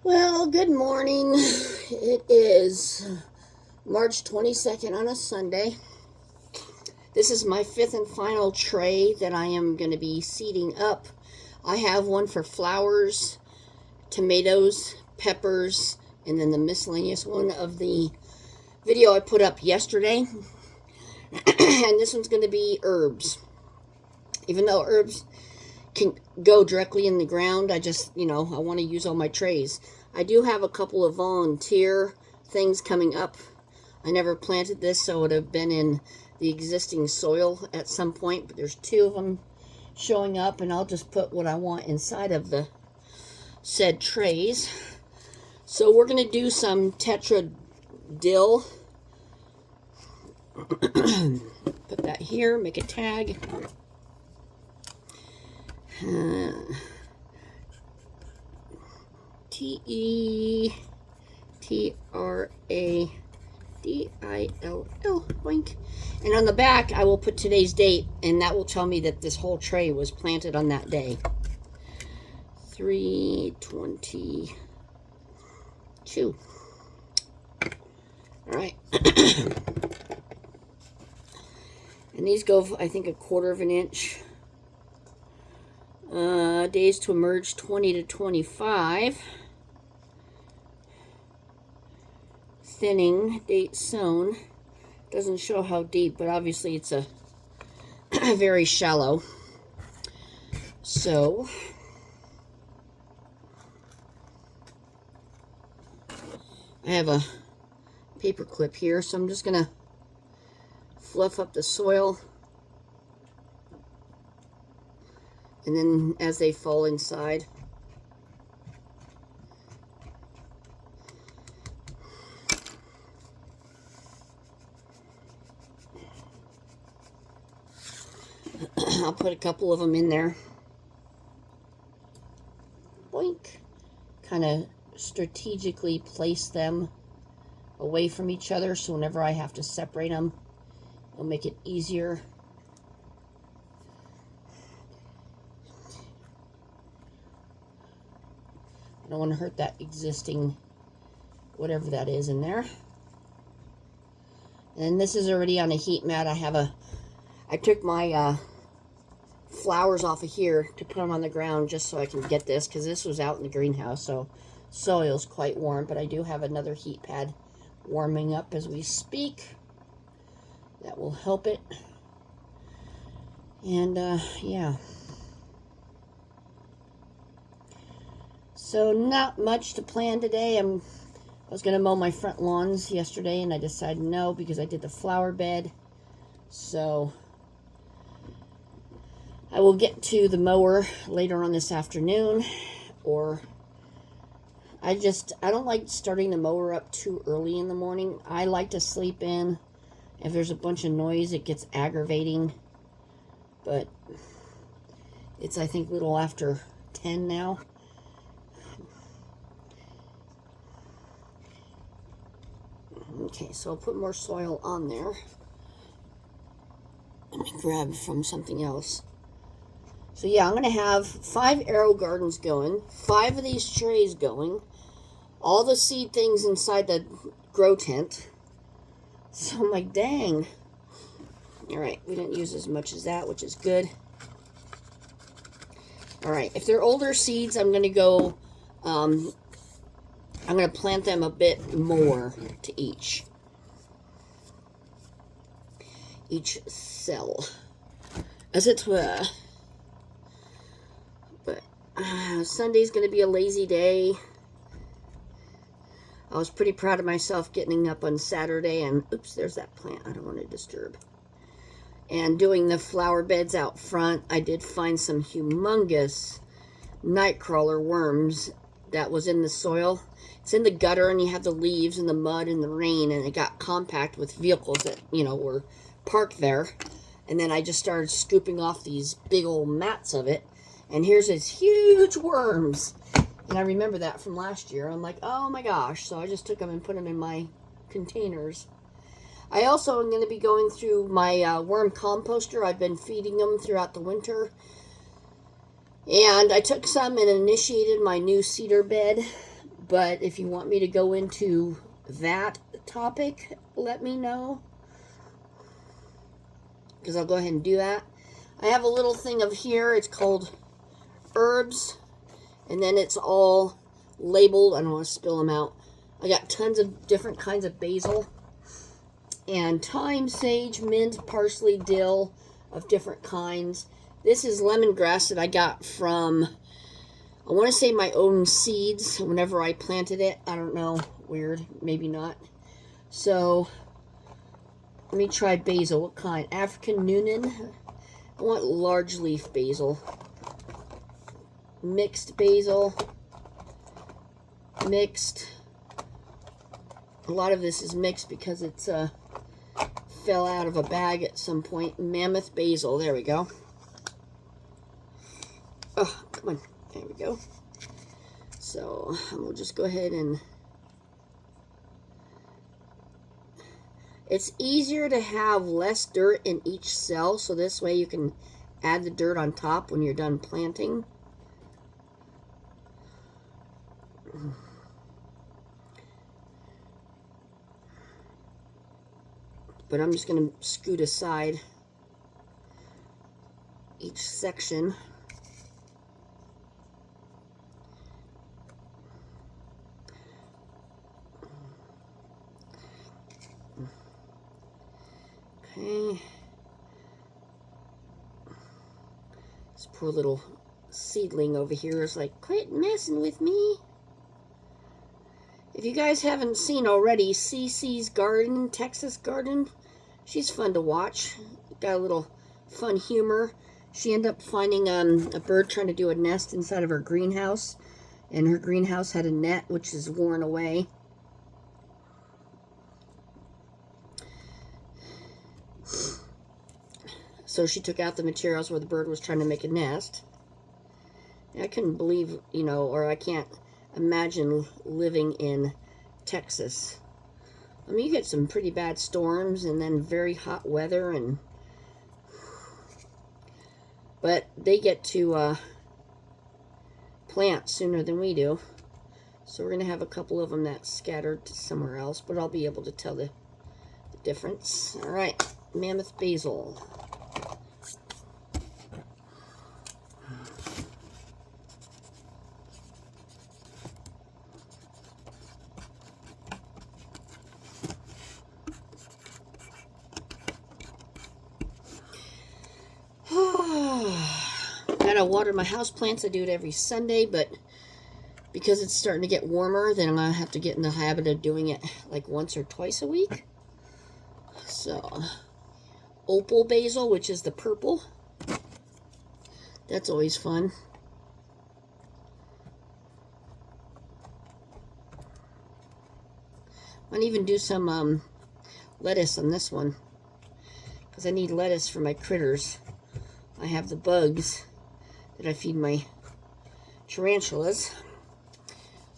Well, good morning. It is March 22nd on a Sunday. This is my fifth and final tray that I am going to be seeding up. I have one for flowers, tomatoes, peppers, and then the miscellaneous one of the video I put up yesterday. And this one's going to be herbs. Even though herbs can go directly in the ground, I want to use all my trays. I do have a couple of volunteer things coming up. I never planted this, so it would have been in the existing soil at some point, but there's two of them showing up, and I'll just put what I want inside of the said trays. So we're going to do some tetra dill. Put that here, make a tag. TETRADILL, boink. And on the back, I will put today's date, and that will tell me that this whole tray was planted on that day. 3/22. All right. And these go, I think, 1/4 of an inch. Days to emerge 20 to 25. Thinning, date sown. Doesn't show how deep, but obviously it's a very shallow. So I have a paper clip here, so I'm just gonna fluff up the soil. And then as they fall inside, I'll put a couple of them in there. Boink. Kind of strategically place them away from each other, so whenever I have to separate them, it'll make it easier. I don't want to hurt that existing whatever that is in there. And this is already on a heat mat. I took my flowers off of here to put them on the ground just so I can get this, because this was out in the greenhouse, so soil's quite warm. But I do have another heat pad warming up as we speak. That will help it. And yeah. So not much to plan today. I was going to mow my front lawns yesterday, and I decided no, because I did the flower bed. So I will get to the mower later on this afternoon, or I don't like starting the mower up too early in the morning. I like to sleep in. If there's a bunch of noise, it gets aggravating. But it's, I think, a little after 10 now. Okay, so I'll put more soil on there. Let me grab from something else. So yeah, I'm going to have 5 AeroGardens going, 5 of these trays going, all the seed things inside the grow tent. So I'm like, dang. Alright, we didn't use as much as that, which is good. Alright, if they're older seeds, I'm going to go, I'm going to plant them a bit more to each cell, as it were. But Sunday's going to be a lazy day. I was pretty proud of myself getting up on Saturday and, oops, there's that plant I don't want to disturb. And doing the flower beds out front. I did find some humongous nightcrawler worms that was in the soil. It's in the gutter, and you have the leaves and the mud and the rain, and it got compact with vehicles that, were parked there. And then I just started scooping off these big old mats of it, and here's these huge worms. And I remember that from last year. I'm like, oh my gosh. So I just took them and put them in my containers. I also am going to be going through my worm composter. I've been feeding them throughout the winter. And I took some and initiated my new cedar bed. But if you want me to go into that topic, let me know, because I'll go ahead and do that. I have a little thing of here. It's called herbs, and then it's all labeled. I don't want to spill them out. I got tons of different kinds of basil and thyme, sage, mint, parsley, dill of different kinds. This is lemongrass that I got from, I want to say, my own seeds whenever I planted it. I don't know. Weird. Maybe not. So, let me try basil. What kind? African Noonan. I want large leaf basil. Mixed basil. Mixed. A lot of this is mixed because it's fell out of a bag at some point. Mammoth basil. There we go. Oh, come on. There we go. So, we'll just go ahead and... It's easier to have less dirt in each cell, so this way you can add the dirt on top when you're done planting. But I'm just going to scoot aside each section. Okay. This poor little seedling over here is like, quit messing with me. If you guys haven't seen already, CC's Garden, Texas Garden, she's fun to watch. Got a little fun humor. She ended up finding a bird trying to do a nest inside of her greenhouse, and her greenhouse had a net which is worn away. So she took out the materials where the bird was trying to make a nest. And I couldn't believe, you know, or I can't imagine living in Texas. I mean, you get some pretty bad storms and then very hot weather, but they get to plant sooner than we do. So we're going to have a couple of them that scattered somewhere else, but I'll be able to tell the difference. All right, mammoth basil. Gotta water my house plants. I do it every Sunday, but because it's starting to get warmer, then I'm gonna have to get in the habit of doing it like once or twice a week. So, opal basil, which is the purple. That's always fun. I might even do some lettuce on this one, because I need lettuce for my critters. I have the bugs that I feed my tarantulas.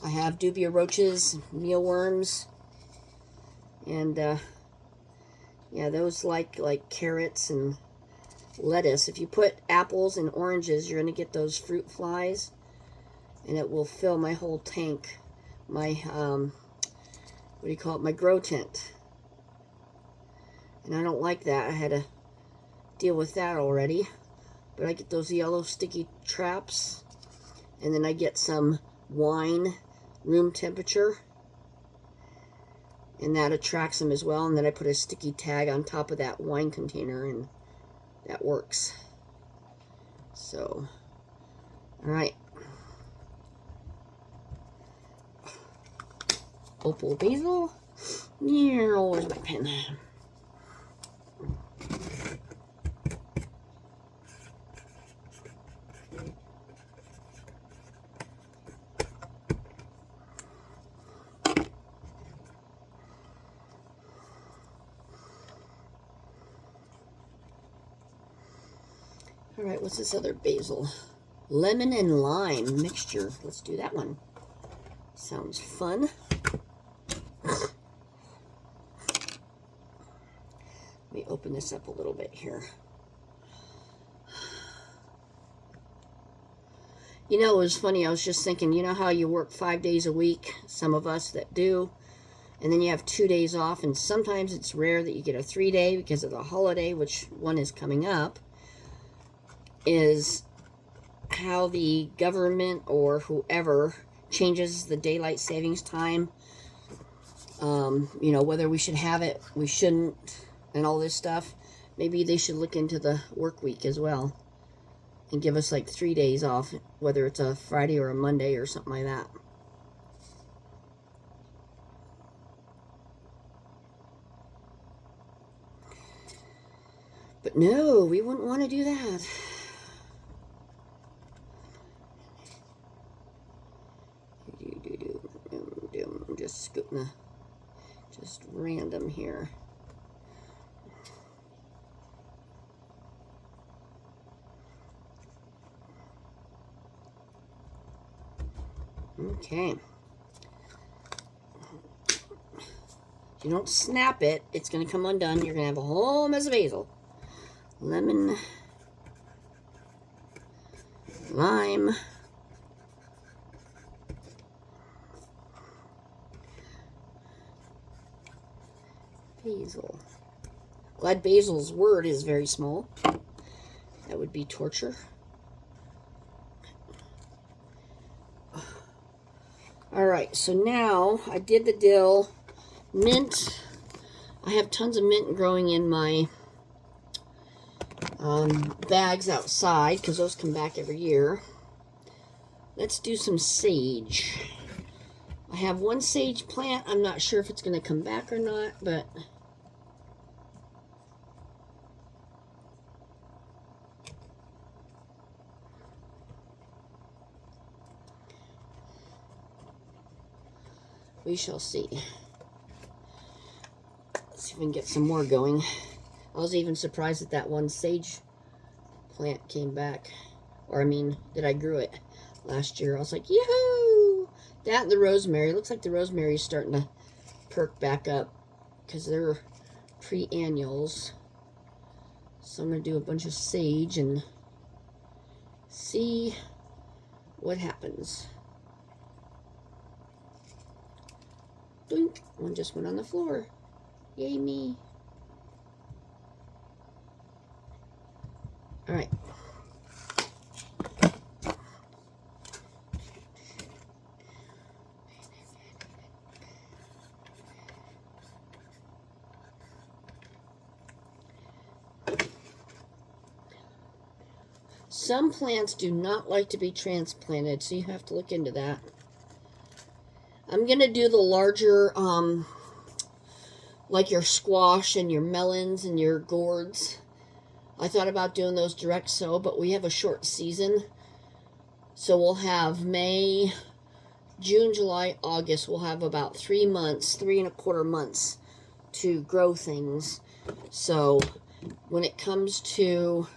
I have dubia roaches, mealworms, and yeah, those like carrots and lettuce. If you put apples and oranges, you're going to get those fruit flies, and it will fill my whole tank, my what do you call it, my grow tent. And I don't like that. I had to deal with that already. But I get those yellow sticky traps, and then I get some wine room temperature, and that attracts them as well. And then I put a sticky tag on top of that wine container, and that works. So, all right. Opal basil. Yeah, where's my pen? All right, what's this other basil? Lemon and lime mixture. Let's do that one. Sounds fun. Let me open this up a little bit here. You know, it was funny. I was just thinking, you know how you work 5 days a week? Some of us that do. And then you have 2 days off. And sometimes it's rare that you get a 3-day because of the holiday, which one is coming up. Is how the government or whoever changes the daylight savings time. You know, whether we should have it, we shouldn't, and all this stuff. Maybe they should look into the work week as well and give us like 3 days off, whether it's a Friday or a Monday or something like that. But no, we wouldn't want to do that. I'm just scooting just random here. Okay. If you don't snap it, it's going to come undone. You're going to have a whole mess of basil. Lemon. Lime. Basil. Glad basil's word is very small. That would be torture. Alright, so now I did the dill. Mint. I have tons of mint growing in my bags outside because those come back every year. Let's do some sage. I have one sage plant. I'm not sure if it's going to come back or not, but we shall see. Let's see if we can get some more going. I was even surprised that one sage plant came back. Or, I mean, that I grew it last year. I was like, yahoo! That and the rosemary. Looks like the rosemary is starting to perk back up because they're pre-annuals. So I'm going to do a bunch of sage and see what happens. Doink! One just went on the floor. Yay me. Alright. Some plants do not like to be transplanted, so you have to look into that. I'm going to do the larger, like your squash and your melons and your gourds. I thought about doing those direct sow, but we have a short season. So we'll have May, June, July, August. We'll have about 3 months, 3¼ months to grow things. So when it comes to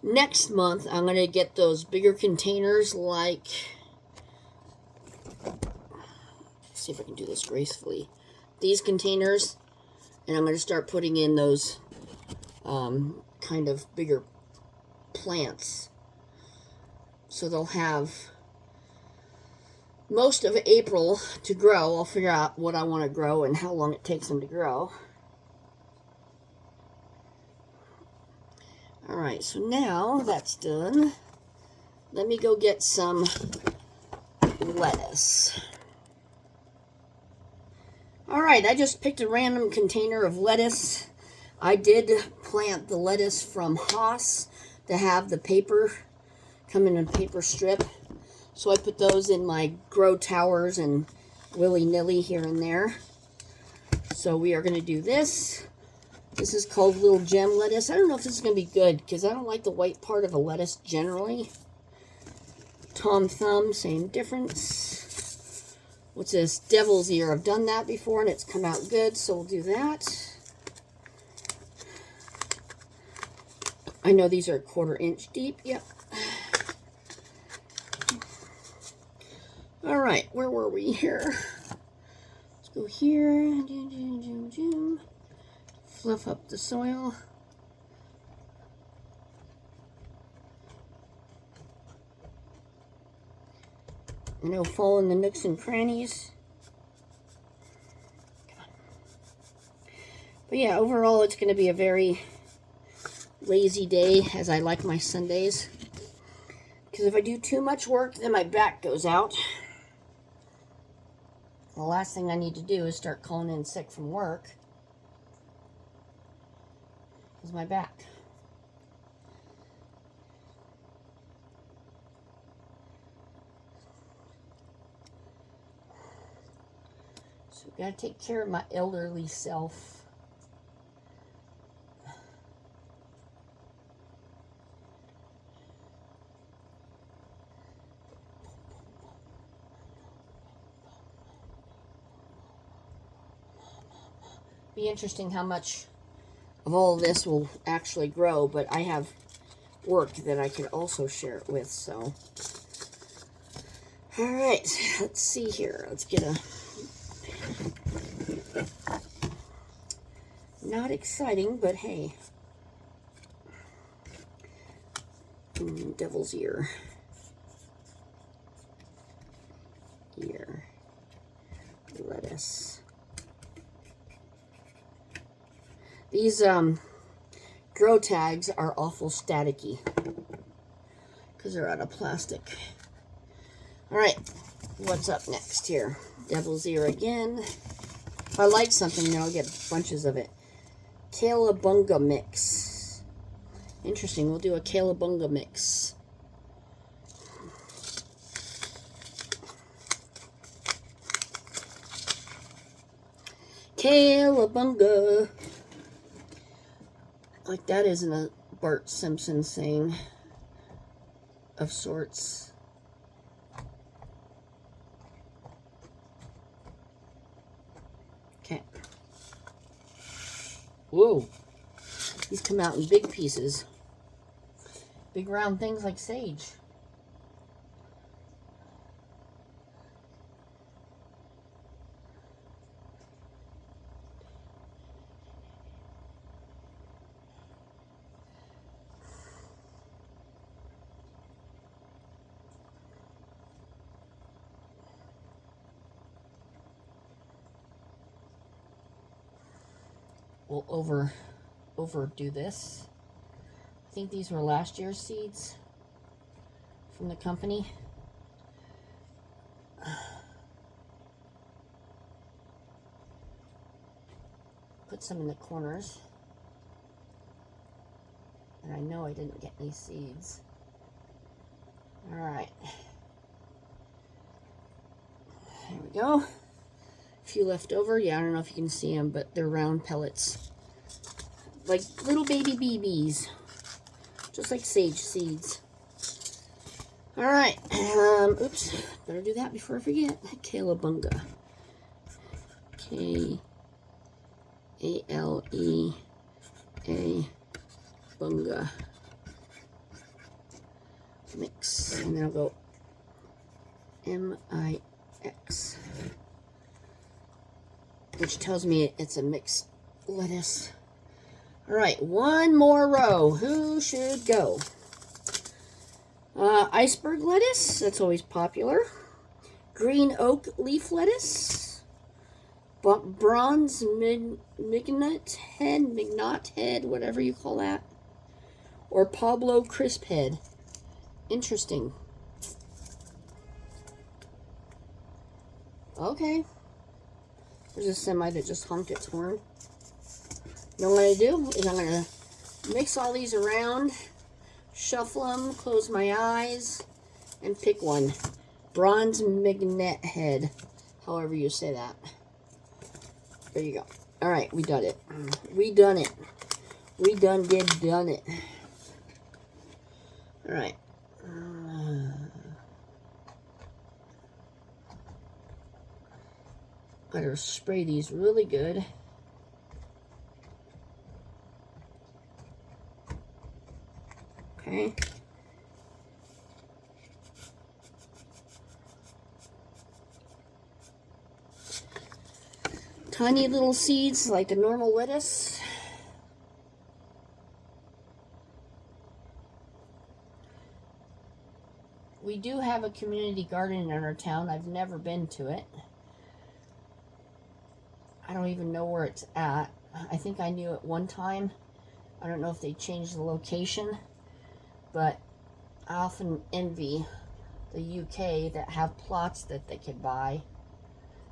next month, I'm going to get those bigger containers like, let's see if I can do this gracefully, these containers, and I'm going to start putting in those kind of bigger plants. So they'll have most of April to grow. I'll figure out what I want to grow and how long it takes them to grow. Alright, so now that's done. Let me go get some lettuce. Alright, I just picked a random container of lettuce. I did plant the lettuce from Haas to have the paper come in a paper strip. So I put those in my grow towers and willy-nilly here and there. So we are going to do this. This is called Little Gem lettuce. I don't know if this is going to be good because I don't like the white part of a lettuce generally. Tom Thumb, same difference. What's this? Devil's Ear. I've done that before and it's come out good, so we'll do that. I know these are 1/4 inch deep. Yep. Alright, where were we here? Let's go here. Fluff up the soil. and it'll fall in the nooks and crannies. But yeah, overall it's going to be a very lazy day, as I like my Sundays. Because if I do too much work, then my back goes out. The last thing I need to do is start calling in sick from work. Is my back. So I've got to take care of my elderly self. Be interesting how much of all this will actually grow, but I have work that I can also share it with, so. All right, let's see here. Let's get a, not exciting, but hey. Devil's ear. Lettuce. These grow tags are awful staticky because they're out of plastic. All right, what's up next here? Devil's ear again. If I like something, then I'll get bunches of it. Calabunga mix. Interesting, we'll do a Calabunga mix. Calabunga. Like that isn't a Bart Simpson saying of sorts. Okay. Whoa. These come out in big pieces. Big round things like sage. We'll overdo this. I think these were last year's seeds from the company. Put some in the corners. And I know I didn't get any seeds. All right. There we go. A few left over. Yeah, I don't know if you can see them, but they're round pellets. Like little baby BBs. Just like sage seeds. All right. Oops. Better do that before I forget. Calabunga. K-A-L-E-A bunga. Mix. And then I'll go M-I-X. Which tells me it's a mixed lettuce. All right, one more row. Who should go? Iceberg lettuce, that's always popular. Green oak leaf lettuce. Bronze mignonette head, whatever you call that. Or Pablo crisp head. Interesting. Okay. There's a semi that just honked its horn. You know what I'm going to do is I'm going to mix all these around, shuffle them, close my eyes, and pick one. Bronze mignonette head, however you say that. There you go. All right, we done it. We done it. We done it. All right. Better spray these really good. Okay. Tiny little seeds like the normal lettuce. We we do have a community garden in our town. I've never been to it. I don't even know where it's at. I think I knew it one time. I don't know if they changed the location, but I often envy the UK that have plots that they could buy,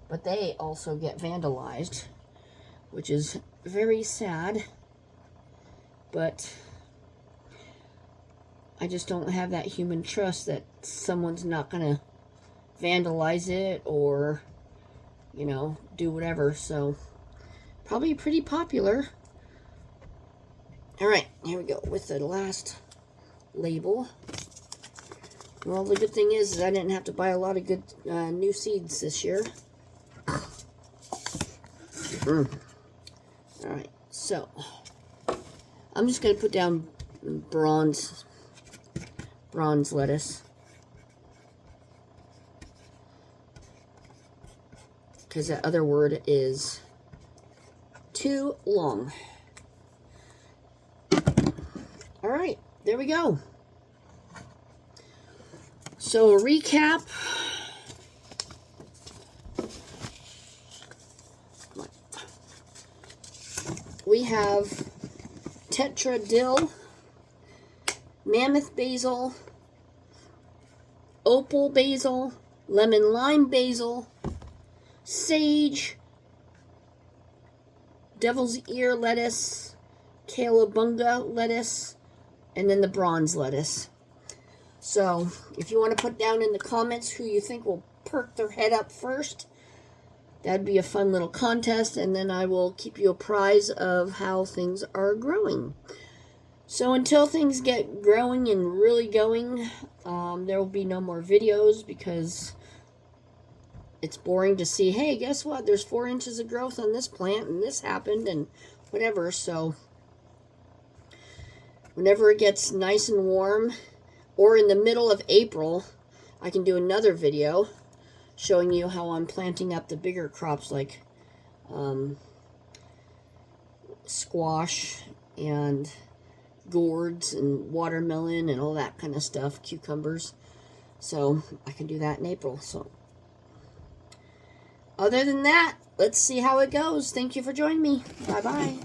but they also get vandalized, which is very sad. But I just don't have that human trust that someone's not gonna vandalize it or, you know, do whatever. So probably pretty popular. All right, here we go with the last label. Well, the good thing is I didn't have to buy a lot of good new seeds this year. All right, so I'm just going to put down bronze lettuce, because that other word is too long. All right, there we go. So a recap. We have Tetra dill, mammoth basil, opal basil, lemon lime basil, sage, devil's ear lettuce, calabunga lettuce, and then the bronze lettuce. So if you want to put down in the comments who you think will perk their head up first, that'd be a fun little contest, and then I will keep you apprised of how things are growing. So until things get growing and really going, there will be no more videos, because it's boring to see, hey, guess what? There's 4 inches of growth on this plant, and this happened, and whatever. So whenever it gets nice and warm, or in the middle of April, I can do another video showing you how I'm planting up the bigger crops like squash and gourds and watermelon and all that kind of stuff, cucumbers. So I can do that in April. So other than that, let's see how it goes. Thank you for joining me. Bye-bye.